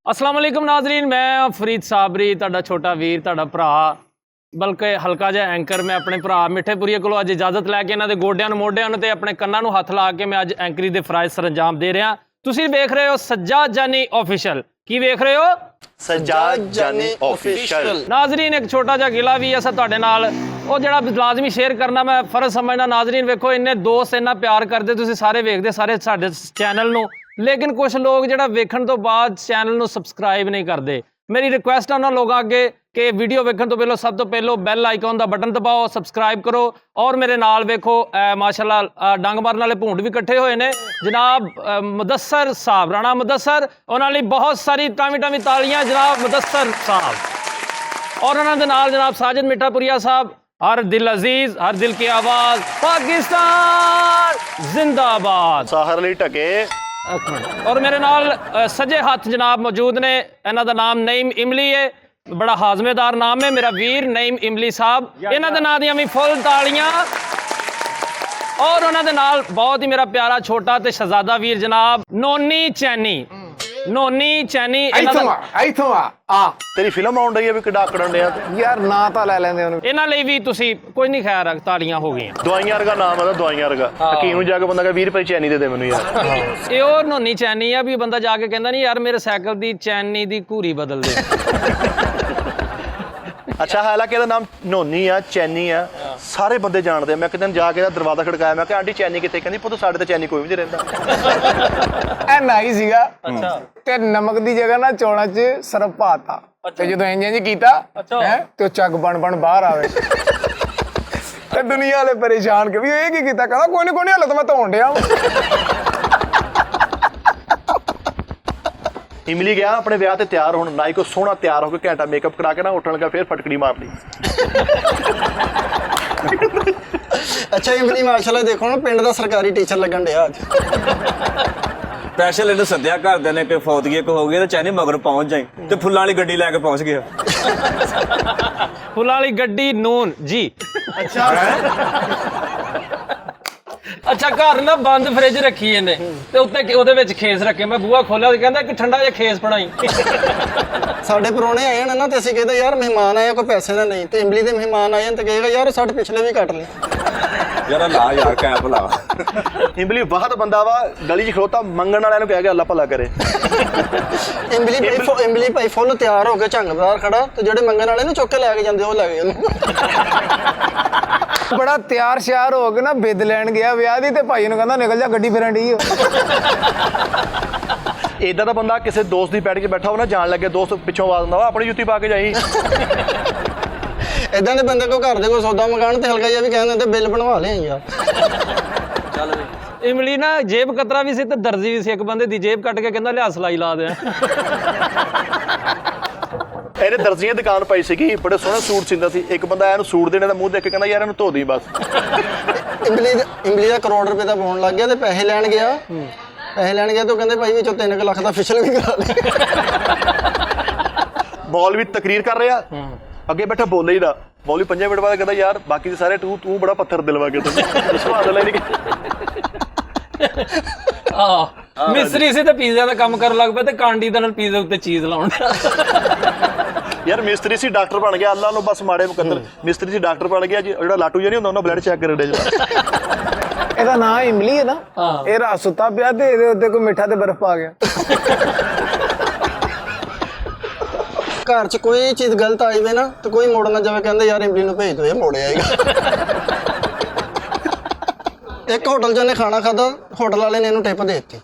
अस्सलाम वालेकुम नाजरीन, मैं फरीद साबरी तुहाडा छोटा वीर तुहाडा भरा बल्कि हल्का जिहा एंकर। मैं अपने भरा मिठेपुरीए कोलों अज इजाजत लैके इन्हां दे गोडियां नूं मोढियां नूं ते अपने कन्नां नूं हत्थ ला के मैं अज एंकरी दे फराइज सरंजाम दे रहा। तुसीं वेख रहे हो सज्जाद जानी ऑफिशियल। की वेख रहे हो? सज्जाद जानी ऑफिशियल। नाजरीन एक छोटा जिहा गिला भी असां तुहाडे नाल ਉਹ ਜਿਹੜਾ ਲਾਜ਼ਮੀ ਸ਼ੇਅਰ ਕਰਨਾ ਮੈਂ ਫਰਜ਼ ਸਮਝਦਾ। ਨਾਜ਼ਰੀਨ ਵੇਖੋ ਇੰਨੇ ਦੋਸਤ ਇੰਨਾ ਪਿਆਰ ਕਰਦੇ, ਤੁਸੀਂ ਸਾਰੇ ਵੇਖਦੇ ਸਾਰੇ ਸਾਡੇ ਚੈਨਲ ਨੂੰ, ਲੇਕਿਨ ਕੁਝ ਲੋਕ ਜਿਹੜਾ ਵੇਖਣ ਤੋਂ ਬਾਅਦ ਚੈਨਲ ਨੂੰ ਸਬਸਕ੍ਰਾਈਬ ਨਹੀਂ ਕਰਦੇ। ਮੇਰੀ ਰਿਕੁਐਸਟ ਆ ਉਹਨਾਂ ਲੋਕਾਂ ਅੱਗੇ ਕਿ ਵੀਡੀਓ ਵੇਖਣ ਤੋਂ ਪਹਿਲਾਂ ਸਭ ਤੋਂ ਪਹਿਲਾਂ ਬੈਲ ਆਈਕਨ ਦਾ ਬਟਨ ਦਬਾਓ, ਸਬਸਕ੍ਰਾਈਬ ਕਰੋ ਔਰ ਮੇਰੇ ਨਾਲ ਵੇਖੋ ਮਾਸ਼ਾਅੱਲਾ ਡੰਗ ਮਾਰਨ ਵਾਲੇ ਭੂੰਡ ਵੀ ਇਕੱਠੇ ਹੋਏ ਨੇ। ਜਨਾਬ ਮੁਦੱਸਰ ਸਾਹਿਬ, ਰਾਣਾ ਮੁਦੱਸਰ, ਉਹਨਾਂ ਲਈ ਬਹੁਤ ਸਾਰੀ ਟਾਵੀਂ ਤਾਲੀਆਂ ਜਨਾਬ ਮੁਦੱਸਰ ਸਾਹਿਬ। ਔਰ ਉਹਨਾਂ ਦੇ ਨਾਲ ਜਨਾਬ ਸਾਜਿਦ ਮਿੱਠਾਪੁਰੀਆ ਸਾਹਿਬ। हर दिल अजीज, हर दिल की आवाज, पाकिस्तान जिंदाबाद। साहर अली ढके। और मेरे नाल सजे हाथ जनाब मौजूद ने, इन्हां दा नाम नईम इमली है, बड़ा हाजमेदार नाम है मेरा वीर नईम इमली साहब। इन्हां दे नाम दियां भी फुल तालियां। और उन्हां दे नाल बहुत ही मेरा प्यारा छोटा ते शहजादा वीर जनाब नोनी चैनी। नोनी चैनी तेरी फिल्म आउण रही है भी किड्डा आकड़न दिया यार ना ਤਾਂ ਲੈ ਲੈਂਦੇ ਉਹਨੂੰ। ਇਹਨਾਂ ਲਈ ਵੀ ਤੁਸੀਂ ਕੋਈ ਨਹੀਂ ਖੈਰ ਰੱਖ, ਤਾਲੀਆਂ ਹੋ ਗਈਆਂ। ਦਵਾਈਆਂ ਵਰਗਾ ਨਾਮ ਹੈ, ਦਵਾਈਆਂ ਵਰਗਾ। ਹਕੀਮ ਨੂੰ ਜਾ ਕੇ ਬੰਦਾ ਕਹੇ 20 ਰੁਪਏ ਚੈਨੀ ਦੇ ਦੇ ਮੈਨੂੰ ਯਾਰ। ਇਹ ਉਹ ਨੋਨੀ ਚੈਨੀ ਆ ਵੀ ਬੰਦਾ ਜਾ ਕੇ ਕਹਿੰਦਾ ਨਹੀਂ ਯਾਰ ਮੇਰੇ ਸਾਈਕਲ ਦੀ ਚੈਨੀ ਦੀ ਘੂਰੀ ਬਦਲ ਦੇ। ਅੱਛਾ, ਹਾਲਾਂਕਿ ਇਹਦਾ ਨਾਮ ਨੋਨੀ ਆ, ਚੈਨੀ ਆ, ਸਾਰੇ ਬੰਦੇ ਜਾਣਦੇ ਆ। ਮੈਂ ਕਿਤੇ ਜਾ ਕੇ ਇਹਦਾ ਦਰਵਾਜ਼ਾ ਖੜਕਾਇਆ, ਮੈਂ ਕਿਹਾ ਆਂਟੀ ਚੈਨੀ ਕਿੱਥੇ? ਕਹਿੰਦੀ ਪੁੱਤ ਸਾਡੇ ਤੇ ਚੈਨੀ ਕੋਈ ਵੀ ਨਹੀਂ ਰਹਿੰਦਾ। ਐ ਨਾਈ ਸੀਗਾ ਅੱਛਾ ਤੇ ਨਮਕ ਦੀ ਜਗ੍ਹਾ ਨਾ ਚੌਲਾਂ 'ਚ ਸਰਫ ਪਾਤਾ ਤੇ ਜਦੋਂ ਇੰਜ ਕੀਤਾ ਹੈ ਤੇ ਉਹ ਚੱਗ ਬਣ ਬਾਹਰ ਆਵੇ ਤੇ ਦੁਨੀਆ ਵਾਲੇ ਪਰੇਸ਼ਾਨ ਕਿ ਵੀ ਇਹ ਕੀ ਕੀਤਾ। ਕਹਿੰਦਾ ਕੋਈ ਨਹੀਂ ਹਲੇ ਤਾਂ ਮੈਂ ਧੋਣ ਡਿਆ। ਇਮਲੀ ਗਿਆ ਆਪਣੇ ਵਿਆਹ ਤੇ ਤਿਆਰ ਹੋਣ, ਨਾਈ ਕੋ ਸੋਹਣਾ ਤਿਆਰ ਹੋ ਕੇ ਘੰਟਾ ਮੇਕਅਪ ਕਰਾ ਕੇ ਨਾ ਉੱਠਣ ਲੱਗਾ, ਫਿਰ ਫਟਕੜੀ ਮਾਰ ਲਈ। ਅੱਛਾ ਇਮਲੀ ਮਾਸ਼ਾਅੱਲਾ ਦੇਖੋ ਨਾ ਪਿੰਡ ਦਾ ਸਰਕਾਰੀ ਟੀਚਰ ਲੱਗਣ ਡਿਆ ਅੱਜ। ਸਪੈਸ਼ਲ ਇਹਨੂੰ ਸੱਦਿਆ ਘਰਦਿਆਂ ਨੇ ਕਿ ਫੌਤਗੀ ਇੱਕ ਹੋ ਗਈ ਤੇ ਚੈਨੀ ਮਗਰ ਪਹੁੰਚ ਜਾਈ ਤੇ ਫੁੱਲਾਂ ਵਾਲੀ ਗੱਡੀ ਲੈ ਕੇ ਪਹੁੰਚ ਗਿਆ। ਫੁੱਲਾਂ ਵਾਲੀ ਗੱਡੀ ਨੂਨ ਜੀ। ਅੱਛਾ ਘਰ ਨਾ ਬੰਦ ਫ੍ਰਿਜ ਰੱਖੀ ਇਹਨੇ ਤੇ ਉੱਤੇ ਉਹਦੇ ਵਿੱਚ ਖੇਸ ਰੱਖੇ। ਮੈਂ ਬੂਹਾ ਖੋਲਿਆ ਤੇ ਕਹਿੰਦਾ ਕਿ ਠੰਡਾ ਜਿਹਾ ਖੇਸ ਬਣਾਈ। ਸਾਡੇ ਪਰੋਣੇ ਆਏ ਨੇ ਨਾ ਤੇ ਅਸੀਂ ਕਹਿੰਦੇ ਯਾਰ ਮਹਿਮਾਨ ਆਏ ਕੋਈ ਪੈਸੇ ਦਾ ਨਹੀਂ, ਤੇ ਇਮਲੀ ਦੇ ਮਹਿਮਾਨ ਆਏ ਤੇ ਕਹੇਗਾ ਯਾਰ ਸਾਡੇ ਪਿਛਲੇ ਵੀ ਕੱਟ ਲੈ। ਯਾਰ ਲਾ ਯਾਰ ਕੈਪ ਲਾ। ਇਮਲੀ ਬਹੁਤ ਬੰਦਾ ਵਾ, ਗਲੀ 'ਚ ਖਲੋਤਾ ਮੰਗਣ ਵਾਲਿਆਂ ਨੂੰ ਕਹਿ ਗਿਆ ਅੱਲਾ ਭਲਾ ਕਰੇ। ਇਮਲੀ ਭਾਈ ਫੁੱਲ ਤਿਆਰ ਹੋ ਕੇ ਝੰਗਦਾਰ ਖੜਾ ਤੇ ਜਿਹੜੇ ਮੰਗਣ ਵਾਲੇ ਨੂੰ ਚੁੱਕ ਕੇ ਲੈ ਕੇ ਜਾਂਦੇ ਉਹ ਲੈ ਗਏ ਉਹਨੂੰ। ਬੜਾ ਤਿਆਰ ਸ਼ਿਆਰ ਹੋ ਕੇ ਨਾ ਬਿੱਦ ਲੈਣ ਗਿਆ ਵਿਆਹ ਦੀ ਤੇ ਭਾਈ ਨੂੰ ਕਹਿੰਦਾ ਨਿਕਲ ਜਾ ਗੱਡੀ ਫਿਰਨ ਡਈ। ਇਦਾਂ ਦਾ ਬੰਦਾ ਕਿਸੇ ਦੋਸਤ ਦੀ ਬੈਠ ਕੇ ਬੈਠਾ ਹੋ ਨਾ, ਜਾਣ ਲੱਗੇ ਦੋਸਤ ਪਿੱਛੋਂ ਆਵਾਜ਼ ਦਿੰਦਾ ਵਾ ਆਪਣੀ ਜੁੱਤੀ ਪਾ ਕੇ ਜਾਈ। ਇਦਾਂ ਦੇ ਬੰਦੇ ਕੋ ਘਰ ਦੇ ਕੋਈ ਸੌਦਾ ਮੰਗਾਣ ਤੇ ਹਲਕਾ ਜਿਹਾ ਵੀ ਕਹਿੰਦੇ ਤੇ ਬਿੱਲ ਬਣਵਾ ਲਿਆ ਯਾਰ। ਇਮਲੀ ਨਾ ਜੇਬ ਕਤਰਾ ਵੀ ਸੀ ਤੇ ਦਰਜੀ ਵੀ ਸੀ। ਇੱਕ ਬੰਦੇ ਦੀ ਜੇਬ ਕੱਟ ਕੇ ਕਹਿੰਦਾ ਲਿਆ ਸਲਾਈ ਲਾ ਦੇ। ਇਹਨੇ ਦਰਜੀਆਂ ਦੁਕਾਨ ਪਾਈ ਸੀਗੀ, ਬੜੇ ਸੋਹਣੇ ਸੂਟ ਸਿੰਦਾ ਸੀ। ਇੱਕ ਬੰਦਾ ਇਹਨੂੰ ਸੂਟ ਦੇਣੇ ਦਾ ਮੂੰਹ ਦੇਖ ਕੇ ਕਹਿੰਦਾ ਯਾਰ ਇਹਨੂੰ ਧੋ ਦੀ ਬਸ। ਇਮਲੀ ਦਾ ਕਰੋੜ ਰੁਪਏ ਦਾ ਪਾਉਣ ਲੱਗ ਗਿਆ ਤੇ ਪੈਸੇ ਲੈਣ ਗਿਆ ਤੇ ਉਹ ਕਹਿੰਦੇ ਭਾਈ ਵਿੱਚੋਂ 3 ਲੱਖ ਦਾ ਫਿਸ਼ਲ ਵੀ ਕਰਾ ਦੇ। ਮੌਲਵੀ ਤਕਰੀਰ ਕਰ ਰਿਹਾ, ਅੱਗੇ ਬੈਠਾ ਬੋਲੇ ਹੀ ਨਾ। ਮੌਲਵੀ 5 ਮਿੰਟ ਬਾਅਦ ਕਹਿੰਦਾ ਯਾਰ ਬਾਕੀ ਦੇ ਸਾਰੇ ਤੂੰ ਬੜਾ ਪੱਥਰ ਦਿਲਵਾ ਕੇ ਤੂੰ ਸੁਭਾਨ ਅੱਲਾਹ ਨਹੀਂ। ਮਿਸਤਰੀ ਸੀ ਤੇ ਪੀਜ਼ਿਆਂ ਦਾ ਕੰਮ ਕਰਨ ਲੱਗ ਪਿਆ ਤੇ ਕਾਂਡੀ ਦੇ ਨਾਲ ਪੀਜ਼ੇ ਉੱਤੇ ਚੀਜ਼ ਲਾਉਣ। ਯਾਰ ਮਿਸਤਰੀ ਸੀ ਡਾਕਟਰ ਬਣ ਗਿਆ, ਅੱਲਾਹ ਨੂੰ ਬਸ ਮਾੜੇ ਮੁਕੱਦਰ। ਮਿਸਤਰੀ ਸੀ ਡਾਕਟਰ ਬਣ ਗਿਆ, ਜਿਹੜਾ ਲਾਟੂ ਜਿਹਾ ਨਹੀਂ ਹੁੰਦਾ ਉਹਨਾਂ ਬਲੱਡ ਚੈੱਕ ਕਰਨ ਡੇ। ਇਹਦਾ ਨਾਂ ਇਮਲੀ ਹੈ ਨਾ। ਇਹ ਰਾਤ ਸੁੱਤਾ ਪਿਆ ਤੇ ਇਹਦੇ ਉੱਤੇ ਕੋਈ ਮਿੱਠਾ ਤੇ ਬਰਫ਼ ਪਾ ਗਿਆ। ਘਰ 'ਚ ਕੋਈ ਚੀਜ਼ ਗਲਤ ਆਈ ਵੇ ਨਾ ਤੇ ਕੋਈ ਮੋੜ ਨਾ ਜਾਵੇ, ਕਹਿੰਦੇ ਯਾਰ ਇਮਲੀ ਨੂੰ ਭੇਜ ਦਿਓ ਇਹ ਮੋੜ ਆਏਗਾ। ਇੱਕ ਹੋਟਲ 'ਚ ਇਹਨੇ ਖਾਣਾ ਖਾਦਾ, ਹੋਟਲ ਵਾਲੇ ਨੇ ਇਹਨੂੰ ਟਿਪ ਦੇ ਦਿੱਤੀ।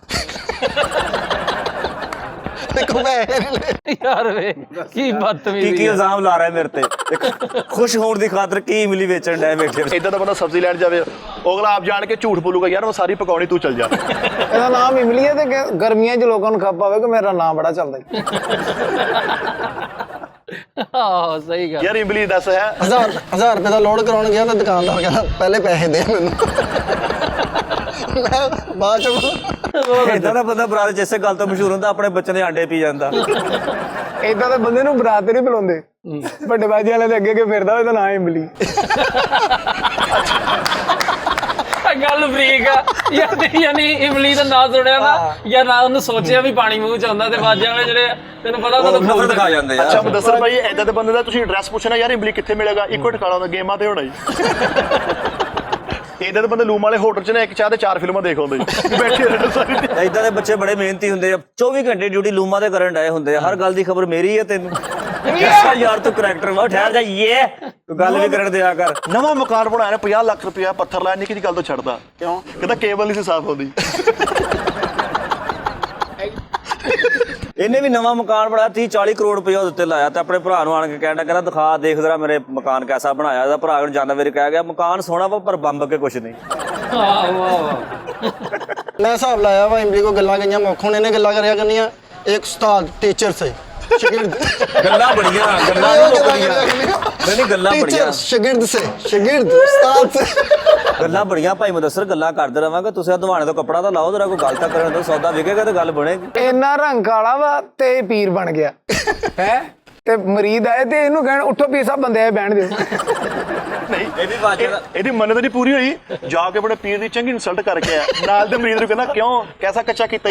ਯਾਰ ਵੇ ਕੀ ਬਦਤਮੀਜ਼ੀ। ਕੀ ਇਲਜ਼ਾਮ ਲਾ ਰਿਹਾ ਮੇਰੇ ਤੇ? ਖੁਸ਼ ਹੋਣ ਦੀ ਖਾਤਰ ਕੀ ਇਮਲੀ ਵੇਚਣ ਡਿਆ ਬੈਠੇ। ਇਦਾਂ ਦਾ ਬੰਦਾ ਸਬਜ਼ੀ ਲੈਣ ਜਾਵੇ, ਅਗਲਾ ਆਪ ਜਾਣ ਕੇ ਝੂਠ ਬੋਲੂਗਾ ਯਾਰ ਮੈਂ ਸਾਰੀ ਪਕਾਉਣੀ ਤੂੰ ਚੱਲ ਜਾ। ਇਹਦਾ ਨਾਮ ਇਮਲੀ ਹੈ ਤੇ ਗਰਮੀਆਂ 'ਚ ਲੋਕਾਂ ਨੂੰ ਖੱਪ ਆਵੇ ਕਿ ਮੇਰਾ ਨਾਮ ਬੜਾ ਚੱਲਦਾ। ਆਹ ਸਹੀ ਗੱਲ। ਯਾਰ ਇਮਲੀ ਦੱਸ ਹੈ 1000 ਰੁਪਏ ਦਾ ਲੋਡ ਕਰਾਉਣ ਗਿਆ ਤਾਂ ਦੁਕਾਨਦਾਰ ਕਹਿੰਦਾ ਪਹਿਲੇ ਪੈਸੇ ਦੇ ਮੈਨੂੰ। ਮੈਂ ਬਾਅਦ 'ਚ ਏਦਾਂ ਦਾ ਬੰਦਾ ਬਰਾਤ ਜਿਸੇ ਗੱਲ ਤੋਂ ਮਸ਼ਹੂਰ ਹੁੰਦਾ ਆਪਣੇ ਬੱਚੇ ਦੇ ਆਂਡੇ ਪੀ ਜਾਂਦਾ। ਏਦਾਂ ਦੇ ਬੰਦੇ ਨੂੰ ਬਰਾਤ ਤੇ ਨਹੀਂ ਬੁਲਾਉਂਦੇ, ਵੱਡੇ ਬਾਜੀ ਵਾਲੇ ਦੇ ਅੱਗੇ ਫਿਰਦਾ ਇਹਦਾ ਨਾਂ ਇਮਲੀ। ਗੱਲ ਬਰੀਕ ਆ ਯਾਨੀ ਇਮਲੀ ਦਾ ਨਾਂ ਸੁਣਿਆ ਨਾ ਜਾਂ ਨਾ ਉਹਨੂੰ ਸੋਚਿਆ ਵੀ ਪਾਣੀ ਮੂੰਹ ਚ ਆਉਂਦਾ ਤੇ ਬਾਜਾਂ ਵਾਲੇ ਜਿਹੜੇ ਤੈਨੂੰ ਪਤਾ ਉਹ ਨਫ਼ਰਤ ਖਾ ਜਾਂਦੇ ਆ। ਅੱਛਾ ਮੁਦੱਸਰ ਭਾਈ ਏਦਾਂ ਦੇ ਬੰਦੇ ਦਾ ਤੁਸੀਂ ਐਡਰੈਸ ਪੁੱਛਣਾ ਯਾਰ ਇਮਲੀ ਕਿੱਥੇ ਮਿਲੇਗਾ, ਇੱਕੋ ਟਿਕਾਣਾ ਹੁੰਦਾ ਗੇਮਾਂ ਤੇ ਹੋਣਾ ਜੀ। ਏਦਾਂ ਦੇ ਬੰਦੇ ਲੂਮ ਵਾਲੇ ਹੋਟਲ 'ਚ ਨਾ ਇੱਕ ਚਾਹ ਤੇ 4 ਫਿਲਮਾਂ ਦੇਖ ਆਉਂਦੇ ਜੀ ਬੈਠੇ ਰਹਿੰਦੇ ਸਾਰੇ। ਇਦਾਂ ਦੇ ਬੱਚੇ ਬੜੇ ਮਿਹਨਤੀ ਹੁੰਦੇ ਆ, 24 ਘੰਟੇ ਡਿਊਟੀ ਲੂਮਾਂ ਤੇ ਕਰਨ ਡਏ ਹੁੰਦੇ ਆ, ਹਰ ਗੱਲ ਦੀ ਖਬਰ ਮੇਰੀ ਹੈ ਤੈਨੂੰ। ਐਸਾ ਯਾਰ ਤੂੰ ਕਰੈਕਟਰ ਵਾ, ਠਹਿਰ ਜਾ ਇਹ ਤੂੰ ਗੱਲ ਵੀ ਕਰਨ ਦਿਆ ਕਰ। ਨਵਾਂ ਮਕਾਨ ਬਣਾਇਆ ਨਾ 50 ਲੱਖ ਰੁਪਇਆ ਪੱਥਰ ਲਾਇਆ, ਨਿੱਕੀ ਜਿਹੀ ਗੱਲ ਤੋਂ ਛੱਡਦਾ ਕਿਉਂ, ਕਹਿੰਦਾ ਕੇਬਲ ਨਹੀਂ ਸੀ ਸਾਫ਼ ਹੁੰਦੀ। ਇਹਨੇ ਵੀ ਨਵਾਂ ਮਕਾਨ ਬਣਾਇਆ 30-40 ਕਰੋੜ ਰੁਪਏ ਉਹਦੇ ਉੱਤੇ ਲਾਇਆ ਤੇ ਆਪਣੇ ਭਰਾ ਨੂੰ ਆਣ ਕੇ ਕਹਿੰਦਾ ਦਿਖਾ ਦੇਖ ਜ਼ਰਾ ਮੇਰੇ ਮਕਾਨ ਕੈਸਾ ਬਣਾਇਆ। ਇਹਦਾ ਭਰਾ ਨੂੰ ਜਾਂਦਾ ਵੇਰੇ ਕਹਿ ਗਿਆ ਮਕਾਨ ਸੋਹਣਾ ਵਾ ਪਰ ਬੰਬ ਕੇ ਕੁਛ ਨਹੀਂ। ਵਾਹ ਵਾਹ मैं हिसाब लाया वा इमली को गल्ला गई मौखों ने गल्ला करिया करनिया एक उस्ताद टीचर से शागिर्द ਗੱਲਾਂ ਬੜੀਆਂ ਗੱਲਾਂ ਨਹੀਂ ਗੱਲਾਂ ਬੜੀਆਂ टीचर शागिर्द से शागिर्द उस्ताद से ਗੱਲਾਂ ਬੜੀਆਂ ਭਾਈ ਮੁਦੱਸਰ ਗੱਲਾਂ ਕਰਦੇ ਰਵਾਂਗੇ। ਤੁਸੀਂ ਦਵਾਣੇ ਤੋਂ ਕੱਪੜਾ ਤਾਂ ਲਾਓ ਜਰਾ, ਕੋਈ ਗੱਲ ਤਾਂ ਕਰਨ ਦਿਓ, ਸੌਦਾ ਵਿਕੇਗਾ ਤੇ ਗੱਲ ਬਣੇਗੀ। ਇੰਨਾ ਰੰਗ ਕਾਲਾ ਵਾ ਤੇ ਇਹ ਪੀਰ ਬਣ ਗਿਆ ਹੈ ਤੇ ਮਰੀਦ ਆਏ ਤੇ ਇਹਨੂੰ ਕਹਿਣ ਉੱਠੋ ਪੀਰ ਸਾਹਿਬ ਬੰਦੇ ਆਏ ਬਹਿਣ ਦਿਓ। ਨਹੀਂ ਇਹ ਵੀ ਵਾਜਦਾ ਇਹਦੀ ਮੰਨਤ ਨਹੀਂ ਪੂਰੀ ਹੋਈ, ਜਾ ਕੇ ਬੜੇ ਪੀਰ ਦੀ ਚੰਗੀ ਇਨਸਲਟ ਕਰਕੇ ਆ ਨਾਲ ਦੇ ਮਰੀਜ਼ ਨੂੰ ਕਹਿੰਦਾ ਕਿਉਂ ਕੈਸਾ ਕੱਚਾ ਕੀਤਾ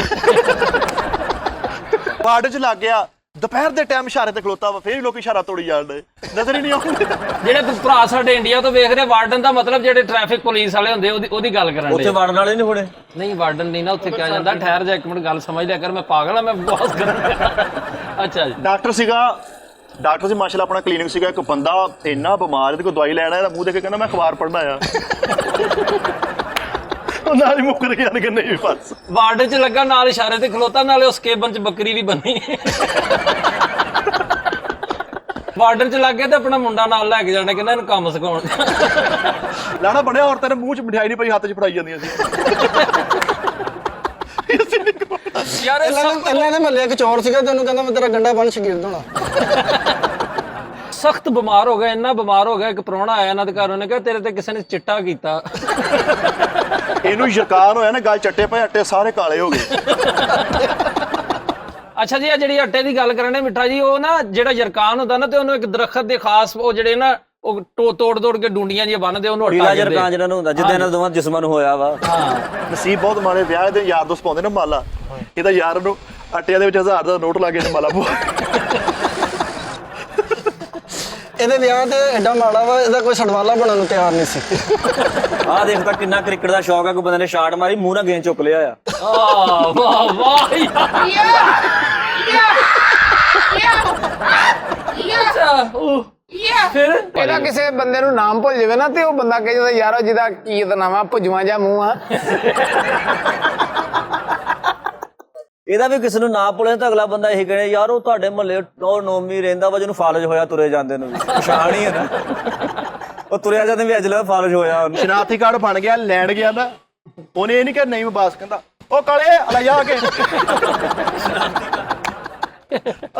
ਵਾਰਡ 'ਚ ਲੱਗ ਗਿਆ ਦੁਪਹਿਰ ਦੇ ਟਾਈਮ ਇਸ਼ਾਰੇ ਤੇ ਖਲੋਤਾ ਵਾ, ਫੇਰ ਵੀ ਲੋਕੀ ਇਸ਼ਾਰਾ ਤੋੜੀ ਜਾਂਦੇ, ਨਜ਼ਰ ਹੀ ਨਹੀਂ ਆਉਂਦੇ। ਜਿਹੜੇ ਭਰਾ ਸਾਡੇ ਇੰਡੀਆ ਤੋਂ ਵੇਖ ਰਹੇ ਵਾਰਡਨ ਦਾ ਮਤਲਬ ਜਿਹੜੇ ਟ੍ਰੈਫਿਕ ਪੁਲਿਸ ਵਾਲੇ ਹੁੰਦੇ ਉਹਦੀ ਗੱਲ ਕਰਨ ਉੱਥੇ ਦੇ। ਵੜਨ ਵਾਲੇ ਨਹੀਂ ਹੋਣੇ। ਨਹੀਂ ਵਾਰਡਨ ਨਹੀਂ ਨਾ ਉੱਥੇ ਕਿਹਾ ਜਾਂਦਾ, ਠਹਿਰ ਜਾ ਇੱਕ ਮਿੰਟ ਗੱਲ ਸਮਝ ਲਿਆ ਕਰ, ਮੈਂ ਪਾਗਲ ਆ, ਮੈਂ ਬਹੁਤ ਕਰਨ। ਅੱਛਾ ਜੀ ਡਾਕਟਰ ਸੀ ਮਾਸ਼ਾਅੱਲਾ ਆਪਣਾ ਕਲੀਨਿਕ ਸੀਗਾ, ਇੱਕ ਬੰਦਾ ਇੰਨਾ ਬਿਮਾਰ ਇਹਦੇ ਕੋਲ ਦਵਾਈ ਲੈਣਾ, ਇਹਦਾ ਮੂੰਹ ਦੇਖ ਕੇ ਕਹਿੰਦਾ ਮੈਂ ਅਖਬਾਰ ਪੜ੍ਹਨਾ ਆ। ਉਹ ਨਾਲ ਹੀ ਮੁੱਕਰ ਗਿਆ ਕਿ ਨਹੀਂ ਬਸ ਵਾਰਡ 'ਚ ਲੱਗਾ ਨਾਲ ਇਸ਼ਾਰੇ ਤੇ ਖਲੋਤਾ, ਨਾਲੇ ਉਸ ਕੇਬਨ 'ਚ ਬੱਕਰੀ ਵੀ ਬੰਨੀ। ਵਾਰਡਨ 'ਚ ਲੱਗ ਗਿਆ ਤੇ ਆਪਣਾ ਮੁੰਡਾ ਨਾਲ ਲੈ ਕੇ ਜਾਣਾ, ਕਹਿੰਦਾ ਇਹਨੂੰ ਕੰਮ ਸਿਖਾਉਣ। ਲਾਣਾ ਬਣਿਆ, ਔਰਤਾਂ ਨੇ ਮੂੰਹ 'ਚ ਮਠਿਆਈ ਨਹੀਂ ਪਈ, ਹੱਥ 'ਚ ਫੜਾਈ ਜਾਂਦੀਆਂ ਸੀ। ਯਾਰ ਇਹ ਸਖਤ ਇਹਨਾਂ ਦੇ ਮਹੱਲੇ ਇੱਕ ਚੋਰ ਸੀਗਾ ਤੇ ਉਹਨੂੰ ਕਹਿੰਦਾ ਮੈਂ ਤੇਰਾ ਗੰਡਾ ਬਣ ਸ਼ਾਗਿਰਦ ਹੋਣਾ। ਸਖਤ ਬਿਮਾਰ ਹੋ ਗਿਆ, ਇੰਨਾ ਬਿਮਾਰ ਹੋ ਗਿਆ, ਇੱਕ ਪ੍ਰਾਹੁਣਾ ਆਇਆ ਇਹਨਾਂ ਦੇ ਘਰ, ਉਹਨੇ ਕਿਹਾ ਤੇਰੇ ਤੇ ਕਿਸੇ ਨੇ ਚਿੱਟਾ ਕੀਤਾ। ਇਹਨੂੰ ਯਕਾਨ ਹੋਇਆ ਨਾ, ਗੱਲ ਚੱਟੇ ਪਏ ਅੱਟੇ ਸਾਰੇ ਕਾਲੇ ਹੋ ਗਏ। ਅੱਛਾ ਜੀ, ਆ ਜਿਹੜੀ ਆਟੇ ਦੀ ਗੱਲ ਕਰਨੇ ਮਿੱਠਾ ਜੀ, ਉਹ ਨਾ ਜਿਹੜਾ ਯਰਕਾਨ ਹੁੰਦਾ ਨਾ ਤੇ ਉਹਨੂੰ ਇੱਕ ਦਰਖਤ ਦੇ ਖਾਸ ਉਹ ਜਿਹੜੇ ਨਾ ਉਹ ਤੋੜ ਕੇ ਡੂੰਡੀਆਂ ਜਿਹੀਆਂ ਬੰਨਦੇ, ਉਹਨੂੰ ਢੀਲਾ ਜਰਕਾਂ ਜਿਹਨਾਂ ਨੂੰ ਹੁੰਦਾ, ਜਿੱਦਾਂ ਇਹਨਾਂ ਦੋਵਾਂ ਜਿਸਮਾਂ ਨੂੰ ਹੋਇਆ ਵਾ। ਨਸੀਬ ਬਹੁਤ ਮਾੜੇ, ਵਿਆਹ ਦੇ ਯਾਰ ਦੋਸਤ ਪਾਉਂਦੇ ਨਾ ਮਾਲਾ, ਇਹਦਾ ਯਾਰ ਨੂੰ ਆਟਿਆਂ ਦੇ ਵਿੱਚ 1000 ਦਾ ਨੋਟ ਲਾ ਕੇ ਮਾਲਾ ਪਵਾ। ਇਹਦੇ ਵਿਆਹ ਤੇ ਐਡਾ ਮਾੜਾ ਵਾ, ਇਹਦਾ ਕੋਈ ਸੜਵਾਲਾ ਬਣਨ ਨੂੰ ਤਿਆਰ ਨਹੀਂ ਸੀ। ਆਹ ਦੇਖ ਤਾਂ ਕਿੰਨਾ ਕ੍ਰਿਕਟ ਦਾ ਸ਼ੌਕ ਹੈ, ਕੋਈ ਬੰਦੇ ਨੇ ਸ਼ਾਟ ਮਾਰੀ ਮੂੰਹ ਨਾਲ ਗੇਂਦ ਚੁੱਕ ਲਿਆ ਆ। ਵਾਹ ਵਾਹ ਫਿਰ ਇਹਦਾ ਕਿਸੇ ਬੰਦੇ ਨੂੰ ਨਾਮ ਭੁੱਲ ਜਾਵੇ ਨਾ ਤੇ ਉਹ ਬੰਦਾ ਕਹੇ ਜਾਂਦਾ ਯਾਰ ਜਿਹਦਾ ਕੀ ਇਹਦਾ ਨਾਮ ਆ ਭੁਜਵਾ ਜਾ ਮੂੰਹ ਆ। ਇਹਦਾ ਵੀ ਕਿਸੇ ਨੂੰ ਨਾ ਭੁੱਲੇ ਤਾਂ ਅਗਲਾ ਬੰਦਾ ਇਹੀ ਕਹੇ ਯਾਰ ਉਹ ਤੁਹਾਡੇ ਮੁਹੱਲੇ ਉਹ ਨੋਮੀ ਰਹਿੰਦਾ ਵਾ ਜਿਹਨੂੰ ਫਾਲਜ ਹੋਇਆ ਤੁਰੇ ਜਾਂਦੇ ਨੂੰ, ਪਛਾਣ ਹੀ ਹੈ ਨਾ, ਉਹ ਤੁਰਿਆ ਜਾਂਦੇ ਵੀ ਅੱਜ ਲੈ ਫਾਲਜ ਹੋਇਆ ਉਹਨੂੰ। ਸ਼ਨਾਖਤੀ ਕਾਰਡ ਬਣ ਗਿਆ, ਲੈਣ ਗਿਆ ਨਾ, ਉਹਨੇ ਇਹ ਨਹੀਂ ਕਿਹਾ ਨਹੀਂ ਮੈਂ ਬਾਸ, ਕਹਿੰਦਾ ਉਹ ਕਾਲੇ ਅਲਾ ਜਾ ਕੇ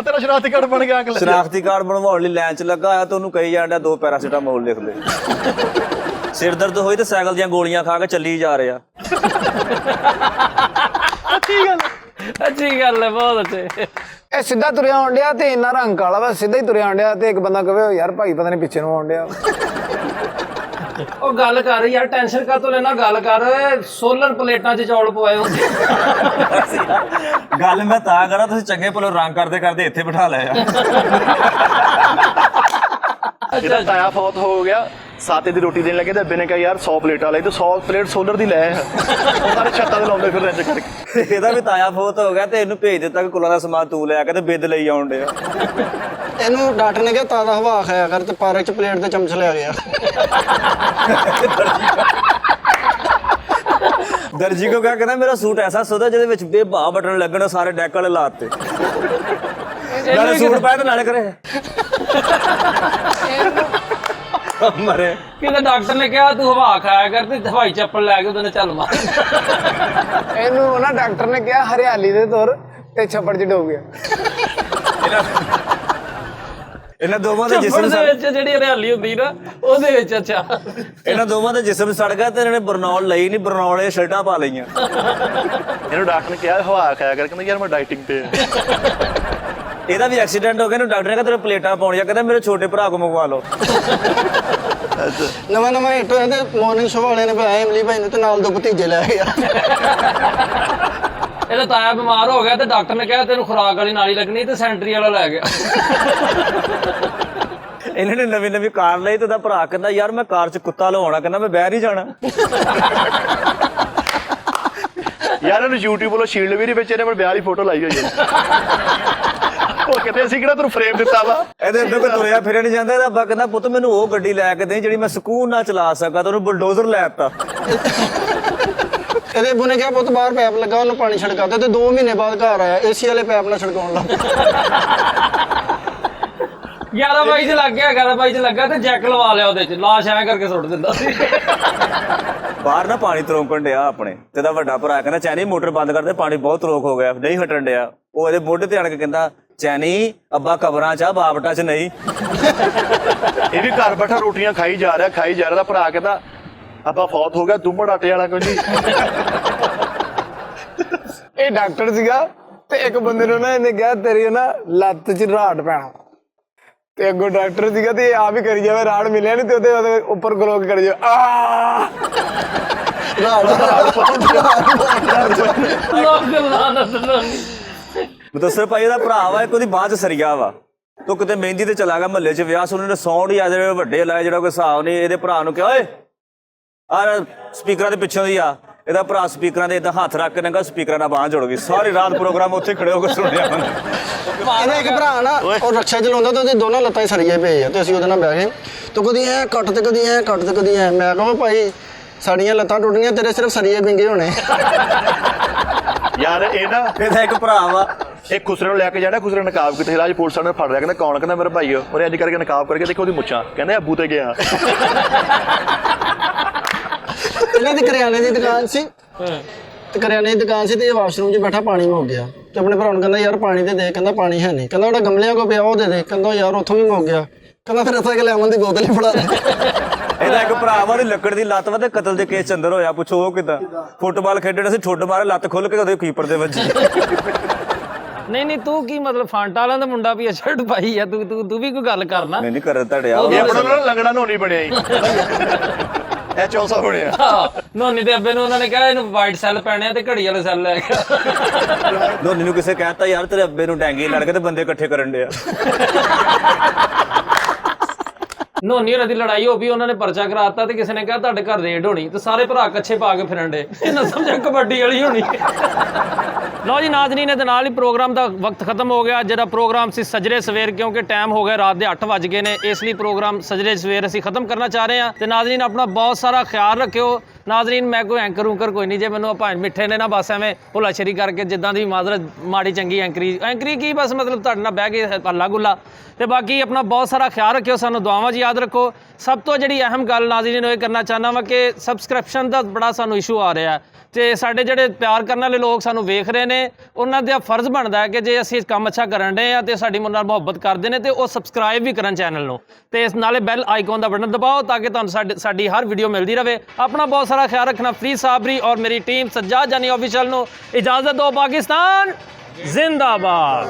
ਤੇਰਾ ਸ਼ਨਾਖਤੀ ਕਾਰਡ ਬਣ ਗਿਆ। ਸ਼ਨਾਖਤੀ ਕਾਰਡ ਬਣਵਾਉਣ ਲਈ ਲਾਈਨ 'ਚ ਲੱਗਾ ਆਇਆ ਤੇ ਉਹਨੂੰ ਕਹੀ ਜਾਂਦਾ 2 ਪੈਰਾਸੀਟਾਮੋਲ ਲਿਖ ਦੇ। ਸਿਰ ਦਰਦ ਹੋਈ ਤੇ ਸਾਈਕਲ ਦੀਆਂ ਗੋਲੀਆਂ ਖਾ ਕੇ ਚੱਲੀ ਜਾ ਰਿਹਾ। ਅੱਛੀ ਗੱਲ ਹੈ, ਬਹੁਤ ਅੱਛੇ। ਇਹ ਸਿੱਧਾ ਤੁਰਿਆ ਆਉਣ ਡਿਆ ਤੇ ਇੰਨਾ ਰੰਗ ਕਾਲਾ ਵਾ, ਸਿੱਧਾ ਹੀ ਤੁਰਿਆ ਆਉਣ ਡਿਆ ਤੇ ਇੱਕ ਬੰਦਾ ਕਹੇ ਯਾਰ ਭਾਈ ਪਤਾ ਨਹੀਂ ਪਿੱਛੇ ਨੂੰ ਆਉਣ ਡਿਆ। ਉਹ ਗੱਲ ਕਰ ਯਾਰ, ਟੈਨਸ਼ਨ ਕਾਹਤੋਂ ਲੈਣਾ, ਗੱਲ ਕਰ। ਸੋਲਰ ਪਲੇਟਾਂ 'ਚ ਚੌਲ ਪਵਾਏ ਹੁੰਦੇ। ਗੱਲ ਮੈਂ ਤਾਂ ਕਰਾਂ ਤੁਸੀਂ ਚੰਗੇ ਭਲੇ ਰੰਗ ਕਰਦੇ ਇੱਥੇ ਬਿਠਾ ਲਿਆ। ਇਹਦਾ ਤਾਇਆ ਫੌਤ ਹੋ ਗਿਆ, ਸਾਤੇ ਦੀ ਰੋਟੀ ਦੇਣ ਲੱਗੇ ਤੇ ਅੱਬੇ ਨੇ ਕਿਹਾ ਯਾਰ 100 ਪਲੇਟਾਂ ਲੈ, ਤੇ 100 ਪਲੇਟ ਸੋਲਰ ਦੀ ਲੈ। ਉਹ ਸਾਰੇ ਛੱਤਾਂ ਤੇ ਲਾਉਂਦੇ ਫਿਰ ਰੰਜ ਕਰਕੇ। ਇਹਦਾ ਵੀ ਤਾਇਆ ਫੌਤ ਹੋ ਗਿਆ ਤੇ ਇਹਨੂੰ ਭੇਜ ਦਿੱਤਾ ਕਿ ਕੁਲਾਂ ਦਾ ਸਮਾਨ ਤੂੰ ਲਿਆ ਕੇ ਤੇ ਬਿੱਦ ਲਈ ਆਉਣ ਡਿਆ। ਇਹਨੂੰ ਡਾਕਟਰ ਨੇ ਕਿਹਾ ਤਾਜ਼ਾ ਹਵਾ ਖਾਇਆ ਕਰ ਤੇ ਪਾਰਕ 'ਚ ਪਲੇਟ ਤੇ ਚਮਚ ਲਿਆ ਗਿਆ। ਦਰਜੀ ਕੋ ਕਹਿੰਦਾ ਮੇਰਾ ਸੂਟ ਐਸਾ ਸੋਦਾ ਜਿਹਦੇ ਵਿੱਚ ਬੇਭਾ ਬਟਨ ਲੱਗਣ, ਸਾਰੇ ਡੈਕ ਵਾਲੇ ਲਾਤੇ, ਨਾਲੇ ਸੂਟ ਪਾਇਆ ਤੇ ਨਾਲੇ ਕਰੇ ਮਰੇ। ਕਿਤੇ ਡਾਕਟਰ ਨੇ ਕਿਹਾ ਤੂੰ ਹਵਾ ਖਾਇਆ ਕਰ ਤੇ ਹਵਾਈ ਚੱਪਲ ਲੈ ਕੇ ਉਹਨੇ ਚੱਲ ਮਾਰ। ਇਹਨੂੰ ਨਾ ਡਾਕਟਰ ਨੇ ਕਿਹਾ ਹਰਿਆਲੀ ਦੇ ਤੁਰ ਤੇ ਛੱਪੜ 'ਚ ਡੁੱਬ ਗਿਆ। ਇਹਨਾਂ ਦੋਵਾਂ ਦੇ ਜਿਸਮ ਦੇ ਵਿੱਚ ਜਿਹੜੀ ਹਰਿਆਲੀ ਹੁੰਦੀ ਨਾ ਉਹਦੇ ਵਿੱਚ। ਅੱਛਾ, ਇਹਨਾਂ ਦੋਵਾਂ ਦੇ ਜਿਸਮ ਸੜ ਗਿਆ ਤੇ ਇਹਨਾਂ ਨੇ ਬਰਨੌਲ ਲਈ ਨਹੀਂ, ਬਰਨੌਲ ਇਹ ਸ਼ਰਟਾਂ ਪਾ ਲਈਆਂ। ਇਹਨੂੰ ਡਾਕਟਰ ਨੇ ਕਿਹਾ ਹਵਾ ਖਾਇਆ ਕਰ, ਕਹਿੰਦਾ ਯਾਰ ਮੈਂ ਡਾਈਟਿੰਗ ਤੇ ਆ। ਇਹਦਾ ਵੀ ਐਕਸੀਡੈਂਟ ਹੋ ਗਿਆ, ਇਹਨੂੰ ਡਾਕਟਰ ਨੇ ਕਿਹਾ ਤੇਰੇ ਪਲੇਟਾਂ ਪਾਉਣੀਆਂ, ਕਹਿੰਦਾ ਮੇਰੇ ਛੋਟੇ ਭਰਾ ਕੋ ਮੰਗਵਾ ਲਓ। ਨਵਾਂ ਨਵਾਂ ਹਿੱਟ ਹੋਇਆ ਤੇ ਮਾਰਨਿੰਗ ਸ਼ੋਅ ਵਾਲਿਆਂ ਨੇ ਬੁਲਾਇਆ ਇਮਲੀ ਭਾਈ ਨੂੰ ਤੇ ਨਾਲ 2 ਭਤੀਜੇ ਲੈ ਗਿਆ। ਇਹਦਾ ਤਾਇਆ ਬਿਮਾਰ ਹੋ ਗਿਆ ਤੇ ਡਾਕਟਰ ਨੇ ਕਿਹਾ ਤੈਨੂੰ ਖੁਰਾਕ ਵਾਲੀ ਨਾਲੀ ਲੱਗਣੀ ਤੇ ਸੈਂਟਰੀ ਵਾਲਾ ਲੈ ਗਿਆ। ਇਹਨਾਂ ਨੇ ਨਵੀਂ ਕਾਰ ਲਈ ਤੇ ਉਹਦਾ ਭਰਾ ਕਹਿੰਦਾ ਯਾਰ ਮੈਂ ਕਾਰ 'ਚ ਕੁੱਤਾ ਲਵਾਉਣਾ, ਕਹਿੰਦਾ ਮੈਂ ਬਾਹਰ ਹੀ ਜਾਣਾ। ਯਾਰ ਇਹਨੂੰ YouTube ਵੱਲੋਂ ਸ਼ੀਲਡ ਵੀ ਨਹੀਂ ਵਿੱਚ ਇਹਨੇ ਵਿਆਹ ਦੀ ਫੋਟੋ ਲਾਈ ਹੋਈ ਹੈ। ਉਹ ਕਹਿੰਦੇ ਅਸੀਂ ਕਿਹੜਾ ਤੈਨੂੰ ਫਰੇਮ ਦਿੱਤਾ ਵਾ। ਇਹਦੇ ਅੱਗੇ ਕੋਈ ਤੁਰਿਆ ਫਿਰਿਆ ਨਹੀਂ ਜਾਂਦਾ। ਇਹਦਾ ਅੱਬਾ ਕਹਿੰਦਾ ਪੁੱਤ ਮੈਨੂੰ ਉਹ ਗੱਡੀ ਲੈ ਕੇ ਦੇ ਜਿਹੜੀ ਮੈਂ ਸਕੂਨ ਨਾਲ ਚਲਾ ਸਕਾਂ, ਤੇ ਉਹਨੂੰ ਬੁਲਡੋਜ਼ਰ ਲੈ ਦਿੱਤਾ। ਇਹਦੇ ਅੱਬੂ ਨੇ ਕਿਹਾ ਪੁੱਤ ਬਾਹਰ ਪੈਪ ਲੱਗਾ ਉਹਨੂੰ ਪਾਣੀ ਛਿੜਕਾ ਦੇ, ਤੇ 2 ਮਹੀਨੇ ਬਾਅਦ ਘਰ ਆਇਆ ਏਸੀ ਵਾਲੇ ਪੈਪ ਨਾਲ ਛਿੜਕਾਉਣ ਲੱਗ ਪਿਆ। 11 ਬਾਈ 'ਚ ਲੱਗ ਗਿਆ, 11 ਬਾਈ 'ਚ ਲੱਗਾ ਤੇ ਜੈਕ ਲਵਾ ਲਿਆ ਉਹਦੇ 'ਚ, ਲਾਸ਼ ਐਂ ਕਰਕੇ ਸੁੱਟ ਦਿੰਦਾ ਸੀ। ਬਾਹਰ ਨਾ ਪਾਣੀ ਤਰੋਕਣ ਡਿਆ ਆਪਣੇ, ਤੇ ਇਹਦਾ ਵੱਡਾ ਭਰਾ ਕਹਿੰਦਾ ਚੈਨੀ ਮੋਟਰ ਬੰਦ ਕਰ ਦੇ, ਪਾਣੀ ਬਹੁਤ ਤਰੋਕ ਹੋ ਗਿਆ, ਨਹੀਂ ਹਟਣ ਡਿਆ। ਉਹ ਇਹਦੇ ਮੋਢੇ ਤੇ ਆਣ ਕੇ ਕਹਿੰਦਾ ਚੈਨੀ ਅੱਬਾ ਕਬਰਾਂ 'ਚ ਆ, ਬਾਬਟਾ 'ਚ ਨਹੀਂ। ਇਹ ਵੀ ਘਰ ਬੈਠਾ ਰੋਟੀਆਂ ਖਾਈ ਜਾ ਰਿਹਾ ਦਾ ਭਰਾ ਕਹਿੰਦਾ ਅੱਬਾ ਫੌਤ ਹੋ ਗਿਆ, ਦੁੰਮੜ ਆਟੇ ਵਾਲਾ ਕੋਈ ਨਹੀਂ। ਇਹ ਡਾਕਟਰ ਸੀਗਾ ਤੇ ਇੱਕ ਬੰਦੇ ਨੂੰ ਨਾ ਇਹਨੇ ਕਿਹਾ ਤੇਰੀ ਨਾ ਲੱਤ 'ਚ ਰਾੜ ਪੈਣਾ, ਤੇ ਅੱਗੋਂ ਡਾਕਟਰ ਸੀਗਾ ਤੇ ਇਹ ਆਪ ਹੀ ਕਰੀ ਜਾਵੇ, ਰਾੜ ਮਿਲਿਆ ਨਹੀਂ ਤੇ ਉਹਦੇ ਉੱਪਰ ਗਲੋ ਕੇ ਕਰੀ ਜਾਵੇ ਆ। ਮੁਦੱਸਰ ਭਾਈ ਦਾ ਭਰਾ ਵਾ, ਇੱਕ ਉਹਦੀ ਬਾਂਹ 'ਚ ਸਰੀਆ ਵਾ। ਤੂੰ ਕਿਤੇ ਮਹਿੰਦੀ ਤੇ ਚਲਾ ਗਿਆ, ਮਹੱਲੇ 'ਚ ਵਿਆਹ ਸੁਣਨ ਨੇ ਸੌਂਡ ਹੀ ਆ ਜਿਹੜੇ ਵੱਡੇ ਲਾਏ, ਜਿਹੜਾ ਕੋਈ ਹਿਸਾਬ ਨਹੀਂ। ਇਹਦੇ ਭਰਾ ਨੂੰ ਕਿਹਾ ਓਏ ਆ ਸਪੀਕਰਾਂ ਦੇ ਪਿੱਛੋਂ ਦੀ ਆ। ਇਹਦਾ ਭਰਾ ਸਪੀਕਰਾਂ ਦੇ ਏਦਾਂ ਹੱਥ ਰੱਖ ਕੇ ਨੰਗਾ, ਸਪੀਕਰਾਂ ਨਾਲ ਬਾਂਹ ਜੁੜ ਗਈ। ਸਾਰੀ ਰਾਤ ਪ੍ਰੋਗਰਾਮ ਉੱਥੇ ਖੜੇ ਹੋ ਕੇ ਸੁਣਿਆ। ਇਹਦਾ ਇੱਕ ਭਰਾ ਨਾ ਉਹ ਰਕਸ਼ਾ ਚਲਾਉਂਦਾ ਤੇ ਉਹਦੀ ਦੋਨਾਂ ਲੱਤਾਂ 'ਚ ਸਰੀਏ ਪਏ ਆ, ਤੇ ਅਸੀਂ ਉਹਦੇ ਨਾਲ ਬਹਿ ਗਏ। ਤੇ ਕਦੀ ਐ ਕੱਟ ਤੇ ਕਦੀ ਐ ਕੱਟ ਤੇ ਕਦੀ ਐ। ਮੈਂ ਕਹਾਂ ਭਾਈ ਸਾਡੀਆਂ ਲੱਤਾਂ ਟੁੱਟਣੀਆਂ, ਤੇਰੇ ਸਿਰਫ ਸਰੀਏ ਵਿੰਗੇ ਹੋਣੇ। ਯਾਰ ਇਹ ਨਾ ਇਹਦਾ ਇੱਕ ਭਰਾ ਵਾ, ਇਹ ਖੁਸਰੇ ਨੂੰ ਲੈ ਕੇ ਜਾਣਾ, ਖੁਸਰੇ ਨਕਾਬ ਕਿਤੇ ਰਾਜ ਪੁਲਿਸ ਵਾਲੇ ਨੇ ਫੜ ਲਿਆ। ਕਹਿੰਦਾ ਕੌਣ? ਕਹਿੰਦਾ ਮੇਰਾ ਭਾਈ ਉਹਨੇ ਅੱਜ ਕਰਕੇ ਨਕਾਬ ਕਰਕੇ ਦੇਖੋ ਉਹਦੀ ਮੁੱਛਾਂ। ਕਹਿੰਦੇ ਅੱਬੂ ਤੇ ਗਿਆ। ਇਹਨਾਂ ਦੀ ਕਰਿਆਨੇ ਦੀ ਦੁਕਾਨ ਸੀ, ਤੇ ਕਰਿਆਨੇ ਦੀ ਦੁਕਾਨ ਸੀ ਤੇ ਇਹ ਵਾਸ਼ਰੂਮ 'ਚ ਬੈਠਾ ਪਾਣੀ ਮੁੱਕ ਗਿਆ। ਤੇ ਆਪਣੇ ਭਰਾ ਨੂੰ ਕਹਿੰਦਾ ਯਾਰ ਪਾਣੀ ਤੇ ਦੇ, ਕਹਿੰਦਾ ਪਾਣੀ ਹੈ ਨਹੀਂ। ਕਹਿੰਦਾ ਉਹਦਾ ਗਮਲਿਆਂ ਕੋ ਪਿਆ ਉਹ ਦੇ ਦੇ, ਕਹਿੰਦਾ ਯਾਰ ਉੱਥੋਂ ਵੀ ਮੁੱਕ ਗਿਆ। ਕਹਿੰਦਾ ਫਿਰ ਇੱਥੇ ਲੈਮਨ ਦੀ ਬੋਤਲ ਹੀ ਫੜਾ ਦੇ। ਇਹਦਾ ਇੱਕ ਭਰਾ ਵਾ, ਉਹਦੀ ਲੱਕੜ ਦੀ ਲੱਤ ਵਾ ਤੇ ਕਤਲ ਦੇ ਕੇਸ 'ਚ ਅੰਦਰ ਹੋਇਆ। ਪੁੱਛੋ ਉਹ ਕਿੱਦਾਂ? ਫੁੱਟਬਾਲ ਖੇਡਣ ਅਸੀਂ ਠੁੱਡ ਮਾਰੇ, ਲੱਤ ਖੁੱਲ ਕੇ ਉਹਦੇ ਕੀਪਰ ਦੇ ਵੱਜੀ। ਨਹੀਂ ਤੂੰ ਕੀ ਮਤਲਬ ਫਾਂਟਾ ਵਾਲਾ ਦਾ ਮੁੰਡਾ ਵੀ ਸ਼ਰਟ ਪਾਈ ਆ, ਤੂੰ ਵੀ ਕੋਈ ਗੱਲ ਕਰਨਾ। ਨਹੀਂ ਕਰ ਤੁਹਾਡੇ ਇਹ ਆਪਣਾ ਨਾਲ ਲੰਗੜਾ ਨੋਨੀ ਬਣਿਆ ਜੀ। ਇਹ 400 ਬਣਿਆ। ਨੋਨੀ ਦੇ ਅੱਬੇ ਨੂੰ ਉਹਨਾਂ ਨੇ ਕਿਹਾ ਇਹਨੂੰ ਵਾਈਟ ਸੈੱਲ ਪੈਣੇ ਆ ਤੇ ਘੜੀ ਵਾਲੇ ਸੈੱਲ ਲੈ ਗਿਆ। ਨੋਨੀ ਨੂੰ ਕਿਸੇ ਕਹਿਤਾ ਯਾਰ ਤੇਰੇ ਅੱਬੇ ਨੂੰ ਡੈਂਗੀ ਲੜ ਕੇ ਤੇ ਬੰਦੇ ਇਕੱਠੇ ਕਰਨ ਡਿਆ। ਨੋਨੀ ਹੋਰਾਂ ਦੀ ਲੜਾਈ ਹੋ ਗਈ, ਉਹਨਾਂ ਨੇ ਪਰਚਾ ਕਰਾਤਾ ਤੇ ਕਿਸੇ ਨੇ ਕਿਹਾ ਤੁਹਾਡੇ ਘਰ ਰੇਡ ਹੋਣੀ, ਤੇ ਸਾਰੇ ਭਰਾ ਕੱਛੇ ਪਾ ਕੇ ਫਿਰਨ ਡੇ। ਇਹਨਾਂ ਸਮਝਿਆ ਕਬੱਡੀ ਵਾਲੀ ਹੋਣੀ। ਲਓ ਜੀ ਨਾਜ਼ਰੀਨ, ਇਹਦੇ ਨਾਲ ਹੀ ਪ੍ਰੋਗਰਾਮ ਦਾ ਵਕਤ ਖਤਮ ਹੋ ਗਿਆ। ਜਿਹੜਾ ਪ੍ਰੋਗਰਾਮ ਸੀ ਸਜਰੇ ਸਵੇਰ, ਕਿਉਂਕਿ ਟਾਈਮ ਹੋ ਗਿਆ ਰਾਤ ਦੇ 8 ਵੱਜ ਗਏ ਨੇ, ਇਸ ਲਈ ਪ੍ਰੋਗਰਾਮ ਸਜਰੇ ਸਵੇਰ ਅਸੀਂ ਖਤਮ ਕਰਨਾ ਚਾਹ ਰਹੇ ਹਾਂ। ਤੇ ਨਾਜ਼ਰੀਨ ਆਪਣਾ ਬਹੁਤ ਸਾਰਾ ਖਿਆਲ ਰੱਖਿਓ। ਨਾਜ਼ਰੀਨ ਮੈਂ ਕੋਈ ਐਂਕਰ ਕੋਈ ਨਹੀਂ, ਜੇ ਮੈਨੂੰ ਭਾਵੇਂ ਮਿੱਠੇ ਨੇ ਨਾ ਬਸ ਐਵੇਂ ਭੁਲਾਸ਼ਰੀ ਕਰਕੇ ਜਿੱਦਾਂ ਦੀ ਮਾਜ਼ਰਤ ਮਾੜੀ ਚੰਗੀ ਐਂਕਰੀ ਕੀ ਬਸ ਮਤਲਬ ਤੁਹਾਡੇ ਨਾਲ ਬਹਿ ਕੇ ਹੱਲਾ ਗੁੱਲਾ। ਤੇ ਬਾਕੀ ਆਪਣਾ ਬਹੁਤ ਸਾਰਾ ਖਿਆਲ ਰੱਖਿਓ, ਸਾਨੂੰ ਦੁਆਵਾਂ 'ਚ ਯਾਦ ਰੱਖੋ। ਸਭ ਤੋਂ ਜਿਹੜੀ ਅਹਿਮ ਗੱਲ ਨਾਜ਼ਰੀਨ ਉਹ ਇਹ ਕਰਨਾ ਚਾਹੁੰਦਾ ਵਾਂ ਕਿ ਸਬਸਕ੍ਰਿਪਸ਼ਨ ਦਾ ਬੜਾ ਸਾਨੂੰ ਇਸ਼ੂ ਆ ਰਿਹਾ, ਤੇ ਸਾਡੇ ਜਿਹੜੇ ਪਿਆਰ ਕਰਨ ਵਾਲੇ ਲੋਕ ਸਾਨੂੰ ਵੇਖ ਰਹੇ ਨੇ, ਉਹਨਾਂ ਦਾ ਫਰਜ਼ ਬਣਦਾ ਹੈ ਕਿ ਜੇ ਅਸੀਂ ਕੰਮ ਅੱਛਾ ਕਰਨ ਡਏ ਆ ਤੇ ਸਾਡੀ ਨਾਲ ਮੁਹੱਬਤ ਕਰਦੇ ਨੇ ਤੇ ਉਹ ਸਬਸਕ੍ਰਾਈਬ ਵੀ ਕਰਨ ਚੈਨਲ ਨੂੰ, ਤੇ ਇਸ ਨਾਲੇ ਬੈਲ ਆਈਕਨ ਦਾ ਬਟਨ ਦਬਾਓ ਤਾਂ ਕਿ ਤੁਹਾਨੂੰ ਸਾਡੀ ਹਰ ਵੀਡੀਓ ਮਿਲਦੀ ਰਹੇ। ਆਪਣਾ ਬਹੁਤ ਸਾਰਾ ਖਿਆਲ ਰੱਖਣਾ। ਫਰੀਦ ਸਾਬਰੀ ਔਰ ਮੇਰੀ ਟੀਮ ਸੱਜਾਦ ਜਾਨੀ ਆਫੀਸ਼ੀਅਲ ਨੂੰ ਇਜਾਜ਼ਤ ਦਿਓ। ਪਾਕਿਸਤਾਨ ਜ਼ਿੰਦਾਬਾਦ।